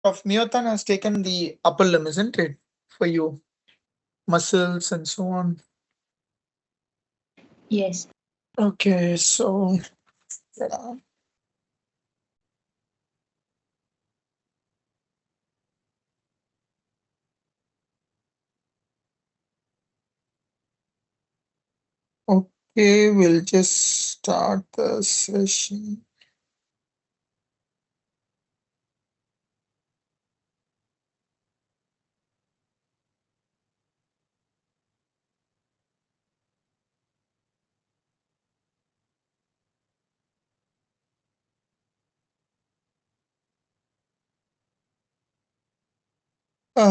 Of Miotan has taken the upper limb, isn't it? For you, muscles and so on. Yes. Okay, so uh, okay, we'll just start the session.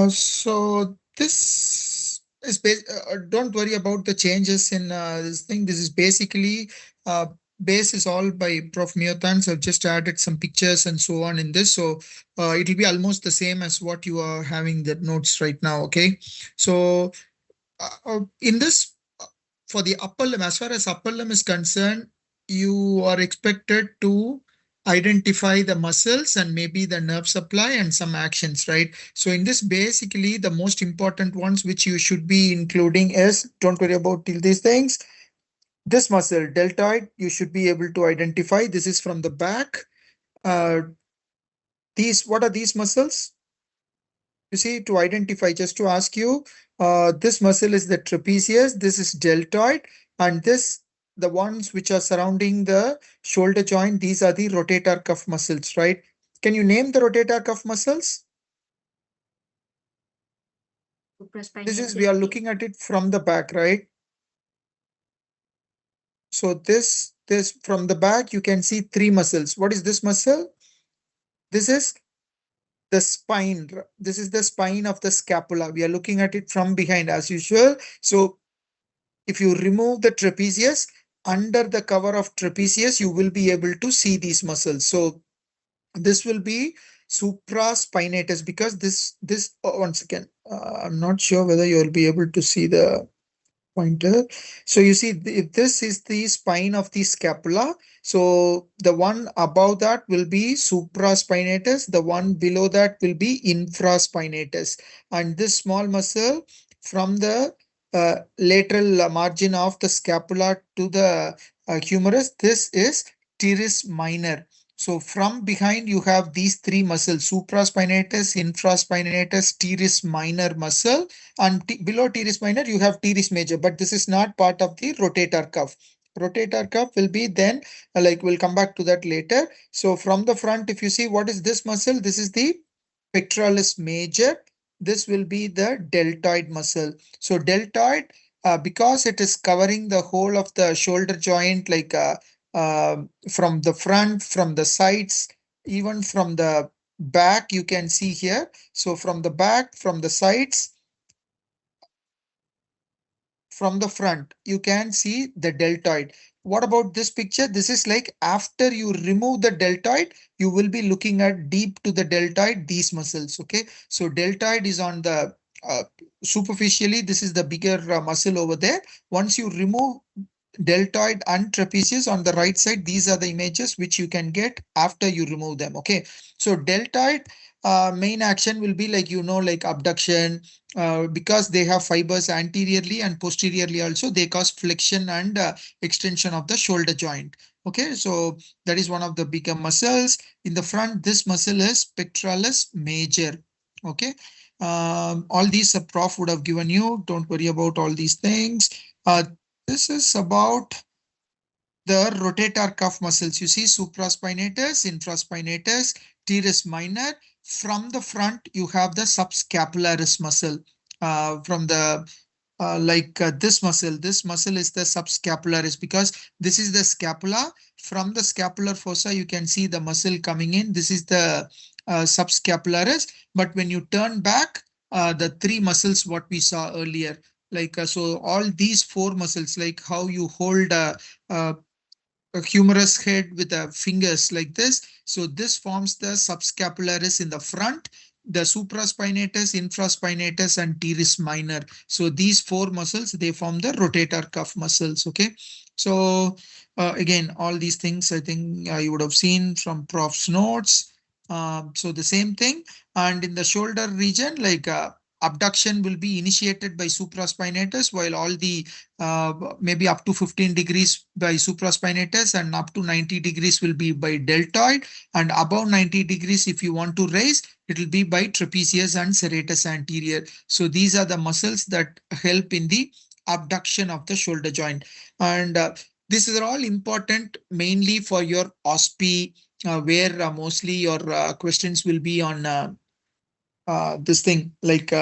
So this is don't worry about the changes in this thing. This is basically uh, base is all by Prof. Miotan. So I've just added some pictures and so on in this. So it'll be almost the same as what you are having the notes right now. Okay. So in this, for the upper limb, as far as upper limb is concerned, you are expected to identify the muscles and maybe the nerve supply and some actions, right? So in this, basically, the most important ones which you should be including is, don't worry about these things. This muscle, deltoid, you should be able to identify. This is from the back. Uh, what are these muscles? You see, to identify, just to ask you, this muscle is the trapezius, this is deltoid, and this, the ones which are surrounding the shoulder joint, these are the rotator cuff muscles, right? Can you name the rotator cuff muscles? This is, we are looking at it from the back, right? So this from the back, you can see three muscles. What is this muscle? This is the spine. This is the spine of the scapula. We are looking at it from behind as usual. So if you remove the trapezius, under the cover of trapezius, you will be able to see these muscles. So this will be supraspinatus, because this once again, I'm not sure whether you will be able to see the pointer. So you see, if this is the spine of the scapula, so the one above that will be supraspinatus, the one below that will be infraspinatus. And this small muscle from the lateral margin of the scapula to the humerus, this is teres minor. So from behind, you have these three muscles: supraspinatus, infraspinatus, teres minor muscle, and below teres minor you have teres major, but this is not part of the rotator cuff. Rotator cuff will be then, like, we'll come back to that later. So from the front, if you see, what is this muscle? This is the pectoralis major. This will be the deltoid muscle. So deltoid, because it is covering the whole of the shoulder joint, like from the front, from the sides, even from the back, you can see here. So from the back, from the sides, from the front, you can see the deltoid. What about this picture? This is like after you remove the deltoid, you will be looking at deep to the deltoid, these muscles. Okay. So deltoid is on the superficially, this is the bigger muscle over there. Once you remove deltoid and trapezius on the right side, these are the images which you can get after you remove them. Okay. So deltoid main action will be like, like abduction, because they have fibers anteriorly and posteriorly also, they cause flexion and extension of the shoulder joint. Okay, so that is one of the bigger muscles. In the front, this muscle is pectoralis major. Okay, all these a prof would have given you. Don't worry about all these things. This is about the rotator cuff muscles. You see, supraspinatus, infraspinatus, teres minor. From the front, you have the subscapularis muscle. From the this muscle. This muscle is the subscapularis, because this is the scapula. From the scapular fossa, you can see the muscle coming in. This is the subscapularis. But when you turn back, the three muscles what we saw earlier, so all these four muscles, like how you hold a humerus head with the fingers like this. So this forms the subscapularis in the front, the supraspinatus, infraspinatus, and teres minor. So these four muscles, they form the rotator cuff muscles. Okay. So again, all these things I think you would have seen from Prof's notes. So the same thing. And in the shoulder region, like abduction will be initiated by supraspinatus, while all the maybe up to 15 degrees by supraspinatus and up to 90 degrees will be by deltoid, and above 90 degrees if you want to raise, it will be by trapezius and serratus anterior. So these are the muscles that help in the abduction of the shoulder joint. And these are all important mainly for your OSPE, where mostly your questions will be on this thing like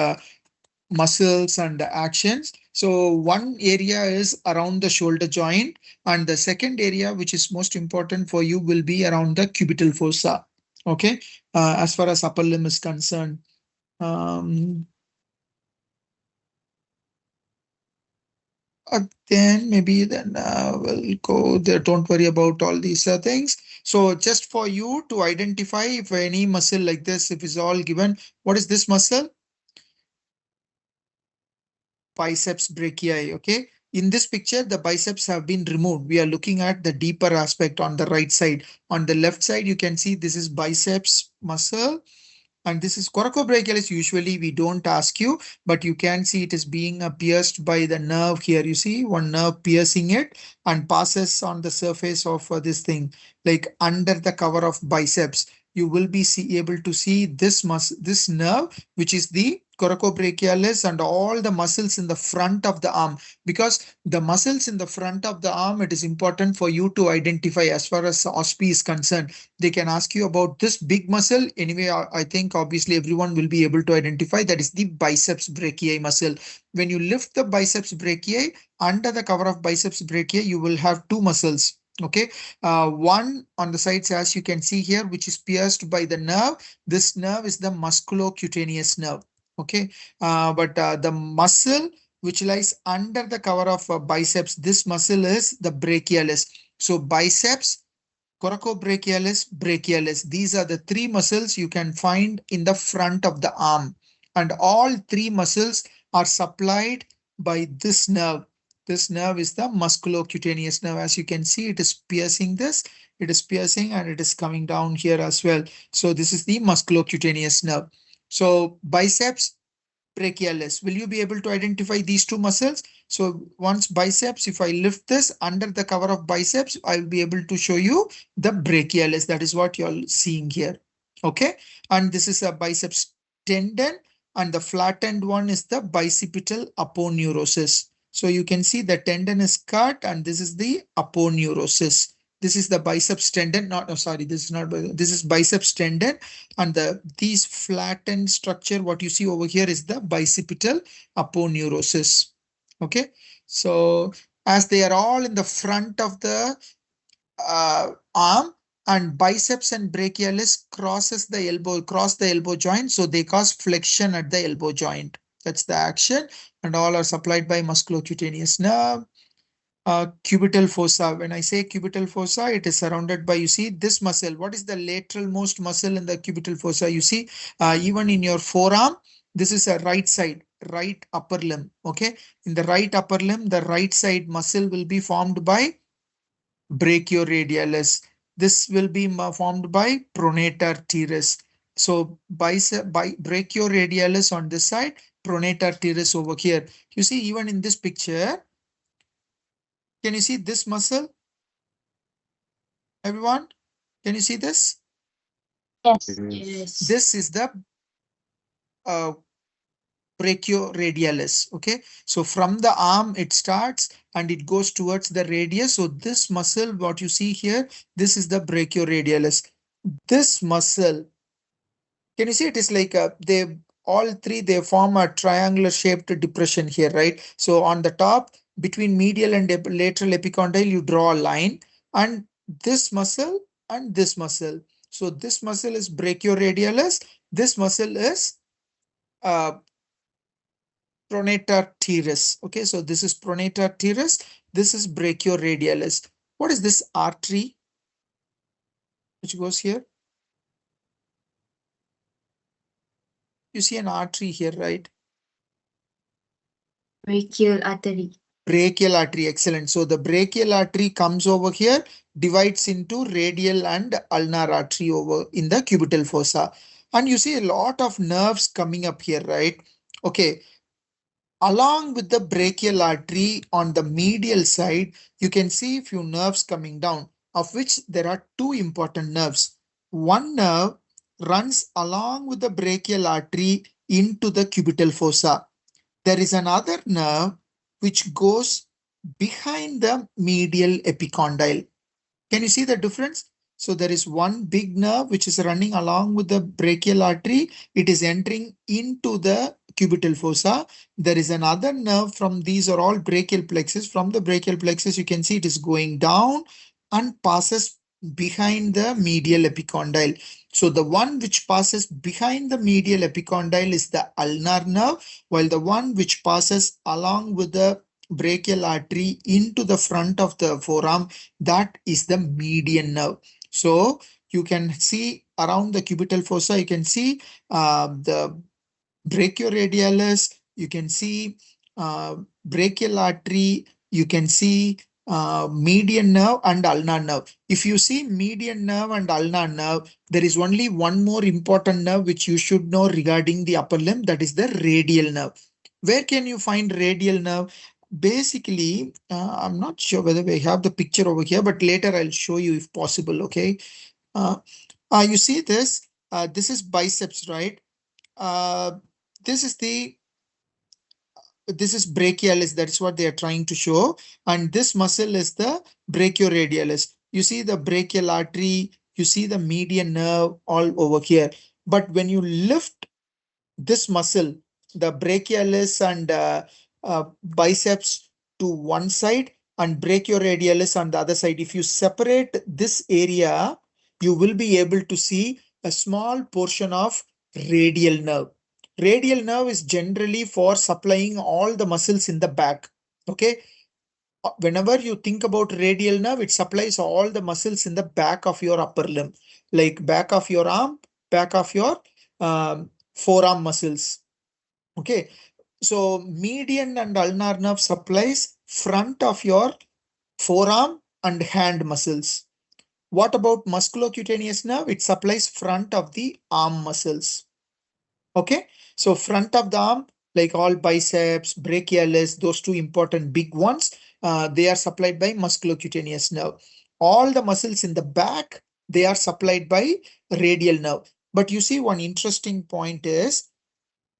muscles and actions. So one area is around the shoulder joint, and the second area, which is most important for you, will be around the cubital fossa. Okay, as far as upper limb is concerned. Um, then maybe then we'll go there. Don't worry about all these things. So just for you to identify if any muscle like this, if it's all given, what is this muscle? Biceps brachii. Okay. In this picture, the biceps have been removed. We are looking at the deeper aspect on the right side. On the left side, you can see this is biceps muscle. And this is coracobrachialis. Usually we don't ask you, but you can see it is being pierced by the nerve here. You see one nerve piercing it and passes on the surface of this thing, like under the cover of biceps. You will be able to see this nerve, which is the coracobrachialis, and all the muscles in the front of the arm. Because the muscles in the front of the arm, it is important for you to identify as far as OSPE is concerned. They can ask you about this big muscle. Anyway, I think obviously everyone will be able to identify that is the biceps brachii muscle. When you lift the biceps brachii, under the cover of biceps brachii, you will have two muscles. Okay, one on the sides, as you can see here, which is pierced by the nerve. This nerve is the musculocutaneous nerve. Okay, but the muscle which lies under the cover of biceps, this muscle is the brachialis. So biceps, coracobrachialis, brachialis. These are the three muscles you can find in the front of the arm. And all three muscles are supplied by this nerve. This nerve is the musculocutaneous nerve. As you can see, it is piercing this. It is piercing and it is coming down here as well. So this is the musculocutaneous nerve. So biceps, brachialis. Will you be able to identify these two muscles? So once biceps, if I lift this under the cover of biceps, I will be able to show you the brachialis. That is what you're seeing here. Okay. And this is a biceps tendon, and the flattened one is the bicipital aponeurosis. So you can see the tendon is cut and this is the aponeurosis. This is the biceps tendon. Not, oh, sorry, this is not, this is biceps tendon, and these flattened structure, what you see over here is the bicipital aponeurosis. Okay, so as they are all in the front of the arm, and biceps and brachialis cross the elbow joint, so they cause flexion at the elbow joint. That's the action, and all are supplied by musculocutaneous nerve. Cubital fossa. When I say cubital fossa, it is surrounded by, you see, this muscle. What is the lateral most muscle in the cubital fossa? You see, even in your forearm, this is a right side, right upper limb. Okay. In the right upper limb, the right side muscle will be formed by brachioradialis. This will be formed by pronator teres. So by brachioradialis on this side, pronator teres over here. You see, even in this picture, can you see this muscle? Everyone, can you see this? Yes. Yes. This is the uh, brachioradialis. Okay, so from the arm it starts and it goes towards the radius. So this muscle, what you see here, this is the brachioradialis. This muscle, can you see it is like they all three, they form a triangular shaped depression here, right? So on the top, between medial and lateral epicondyle, you draw a line, and this muscle and this muscle. So this muscle is brachioradialis. This muscle is uh, pronator teres. Okay, so this is pronator teres. This is brachioradialis. What is this artery which goes here? You see an artery here, right? Brachial artery. Brachial artery, excellent. So the brachial artery comes over here, divides into radial and ulnar artery over in the cubital fossa. And you see a lot of nerves coming up here, right? Okay, along with the brachial artery on the medial side, you can see few nerves coming down, of which there are two important nerves. One nerve runs along with the brachial artery into the cubital fossa. There is another nerve which goes behind the medial epicondyle. Can you see the difference? So there is one big nerve which is running along with the brachial artery. It is entering into the cubital fossa. There is another nerve from these are all brachial plexus. From the brachial plexus, you can see it is going down and passes behind the medial epicondyle. So the one which passes behind the medial epicondyle is the ulnar nerve, while the one which passes along with the brachial artery into the front of the forearm, that is the median nerve. So you can see around the cubital fossa, you can see the brachioradialis, you can see brachial artery, you can see median nerve and ulnar nerve. If you see median nerve and ulnar nerve, there is only one more important nerve which you should know regarding the upper limb, that is the radial nerve. Where can you find radial nerve? Basically, I'm not sure whether we have the picture over here, but later I'll show you if possible. Okay. Uh, you see this? This is biceps, right? Uh, this is the this is brachialis. That is what they are trying to show. And this muscle is the brachioradialis. You see the brachial artery, you see the median nerve all over here. But when you lift this muscle, the brachialis and biceps to one side and brachioradialis on the other side, if you separate this area, you will be able to see a small portion of radial nerve. Radial nerve is generally for supplying all the muscles in the back. Okay. Whenever you think about radial nerve, it supplies all the muscles in the back of your upper limb, like back of your arm, back of your forearm muscles. Okay. So median and ulnar nerve supplies front of your forearm and hand muscles. What about musculocutaneous nerve? It supplies front of the arm muscles. Okay, so front of the arm, like all biceps, brachialis, those two important big ones, they are supplied by musculocutaneous nerve. All the muscles in the back, they are supplied by radial nerve. But you see, one interesting point is,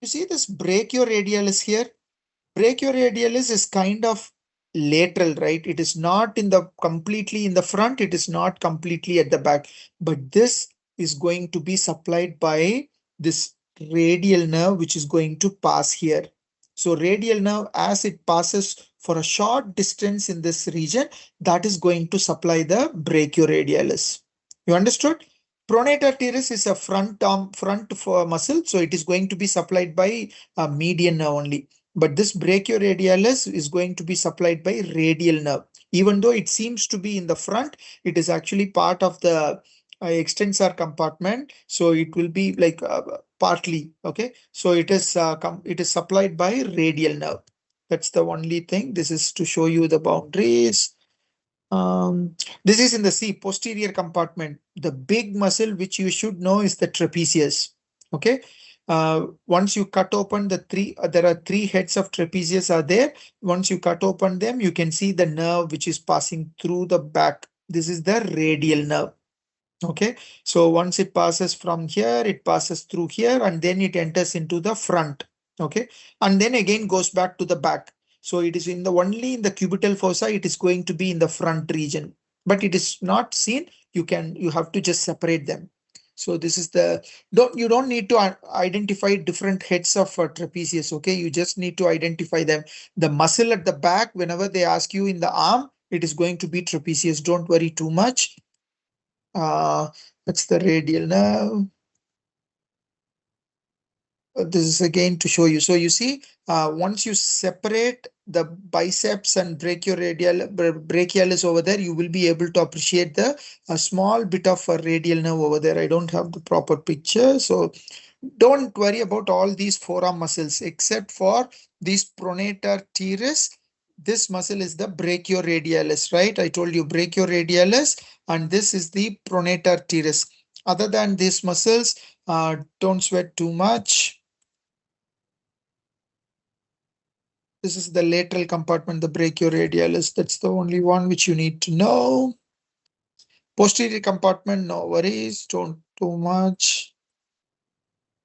you see this brachioradialis here? Brachioradialis is kind of lateral, right? It is not in the completely in the front. It is not completely at the back, but this is going to be supplied by this radial nerve, which is going to pass here. So radial nerve, as it passes for a short distance in this region, that is going to supply the brachioradialis. You understood? Pronator teres is a front arm, front for muscle. So it is going to be supplied by a median nerve only. But this brachioradialis is going to be supplied by radial nerve. Even though it seems to be in the front, it is actually part of the extensor compartment. So it will be like partly, okay. So it is supplied by radial nerve. That's the only thing. This is to show you the boundaries. This is in the C, posterior compartment. The big muscle which you should know is the trapezius. Okay. Once you cut open the three, there are three heads of trapezius are there. Once you cut open them, you can see the nerve which is passing through the back. This is the radial nerve. Okay, so once it passes from here, it passes through here and then it enters into the front. Okay, and then again goes back to the back. So it is in the only in the cubital fossa, it is going to be in the front region, but it is not seen. You have to just separate them. So this is the, you don't need to identify different heads of trapezius. Okay, you just need to identify them. The muscle at the back, whenever they ask you in the arm, it is going to be trapezius. Don't worry too much. That's the radial nerve. This is again to show you. So you see, once you separate the biceps and brachialis over there, you will be able to appreciate the a small bit of a radial nerve over there. I don't have the proper picture, so don't worry about all these forearm muscles except for these pronator teres. This muscle is the brachioradialis, right? I told you brachioradialis, and this is the pronator teres. Other than these muscles, don't sweat too much. This is the lateral compartment, the brachioradialis. That's the only one which you need to know. Posterior compartment, no worries, don't too much.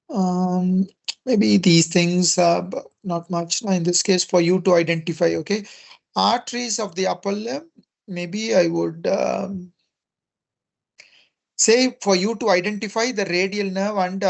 Um, Maybe these things, but not much in this case for you to identify. Okay, arteries of the upper limb. Maybe I would say for you to identify the radial nerve and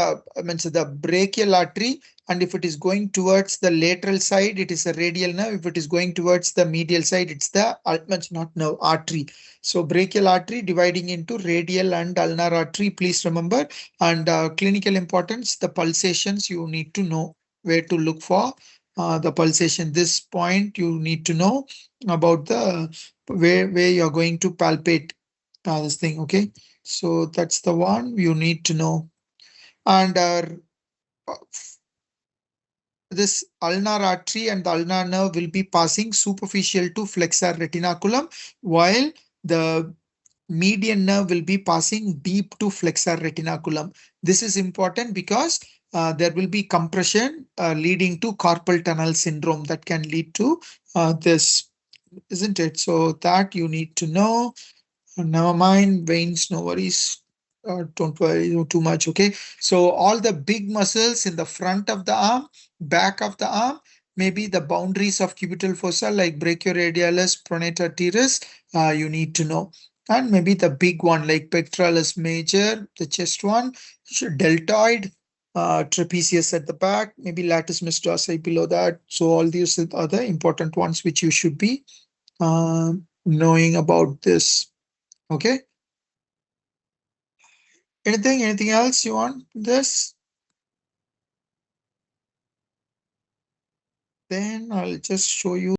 means the brachial artery, and if it is going towards the lateral side it is a radial nerve, if it is going towards the medial side it's the means not nerve, artery. So brachial artery dividing into radial and ulnar artery, please remember. And clinical importance, the pulsations you need to know where to look for the pulsation. This point you need to know about the where you're going to palpate this thing. Okay, so that's the one you need to know. And this ulnar artery and the ulnar nerve will be passing superficial to flexor retinaculum, while the median nerve will be passing deep to flexor retinaculum. This is important because there will be compression leading to carpal tunnel syndrome that can lead to this, isn't it? So that you need to know. Never mind, veins, no worries. Don't worry too much. Okay. So all the big muscles in the front of the arm, back of the arm, maybe the boundaries of cubital fossa like brachioradialis, pronator teres, you need to know. And maybe the big one like pectoralis major, the chest one, deltoid, trapezius at the back, maybe latissimus dorsi below that. So all these are the important ones which you should be knowing about this. Okay. Anything else you want this? Then I'll just show you